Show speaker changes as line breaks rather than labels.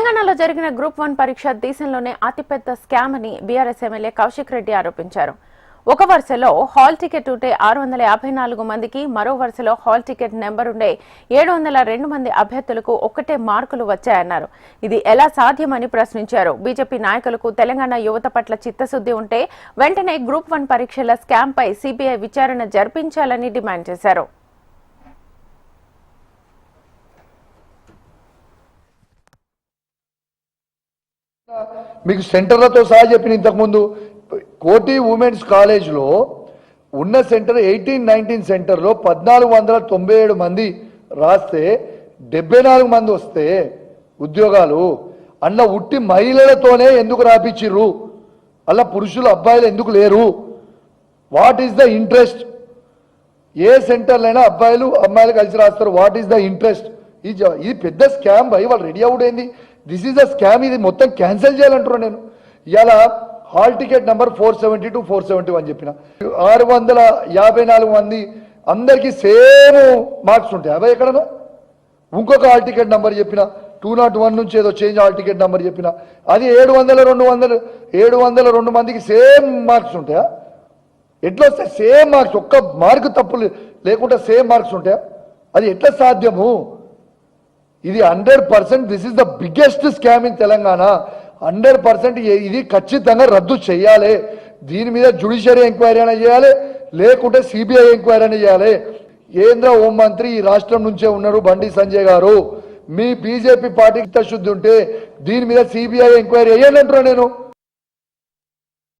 తెలంగాణలో జరిగిన గ్రూప్ 1 పరీక్ష దేశంలోనే అతిపెద్ద స్కామ్ అని బీఆర్ఎస్ ఎమ్మెల్యే కౌశిక్ రెడ్డి ఆరోపించారు. ఒక వరుసలో హాల్ టికెట్ ఉంటే 654 మందికి, మరో వరుసలో హాల్ టికెట్ నెంబర్ ఉండే 702 మంది అభ్యర్థులకు ఒక్కటే మార్కులు వచ్చాయన్నారు. ఇది ఎలా సాధ్యమని ప్రశ్నించారు. బీజేపీ నాయకులకు తెలంగాణ యువత పట్ల చిత్తశుద్ధి ఉంటే వెంటనే గ్రూప్ 1 పరీక్షల స్కామ్ పై సిబిఐ విచారణ జరిపించాలని డిమాండ్ చేశారు.
మీకు సెంటర్లతో సహా చెప్పిన ఇంతకుముందు కోటి ఉమెన్స్ కాలేజ్లో ఉన్న సెంటర్ 18-19 సెంటర్లో 1497 మంది రాస్తే 74 మంది వస్తే ఉద్యోగాలు అన్న ఉట్టి మహిళలతోనే ఎందుకు రాపించిర్రు? అలా పురుషులు అబ్బాయిలు ఎందుకు లేరు? What is the interest? ఏ సెంటర్లైనా అబ్బాయిలు అమ్మాయిలు కలిసి రాస్తారు. What is the interest? ఇది పెద్ద స్కామ్ భయ్. వాళ్ళు రెడీ అవుట్ అయింది. This is a scam. ఇది మొత్తం క్యాన్సిల్ చేయాలంటున్నాను నేను. ఇవాళ హాల్ టికెట్ నెంబర్ 470 to 471 చెప్పిన 654 మంది అందరికీ సేమ్ మార్క్స్ ఉంటాయి. అవి ఎక్కడన్నా ఇంకొక హాల్ టికెట్ నెంబర్ చెప్పిన 201 నుంచి ఏదో చేంజ్ హాల్ టికెట్ నెంబర్ చెప్పిన అది 702 మందికి సేమ్ మార్క్స్ ఉంటాయా? ఎట్లా వస్తాయి సేమ్ మార్క్స్? ఒక్క మార్కు తప్పు లేకుండా సేమ్ మార్క్స్ ఉంటాయా? అది ఎట్లా సాధ్యము? ఇది 100% this is the biggest scam in Telangana. 100% ఇది ఖచ్చితంగా రద్దు చేయాలి. దీని మీద జ్యుడిషియరీ ఎంక్వైరీ అయినా చేయాలి, లేకుంటే సిబిఐ ఎంక్వైరీ అయినా చేయాలి. కేంద్ర హోంమంత్రి ఈ రాష్ట్రం నుంచే ఉన్నారు బండి సంజయ్ గారు. మీ బీజేపీ పార్టీకి చిత్తశుద్ధి ఉంటే దీని మీద సిబిఐ ఎంక్వైరీ అయ్యానంటున్నా నేను.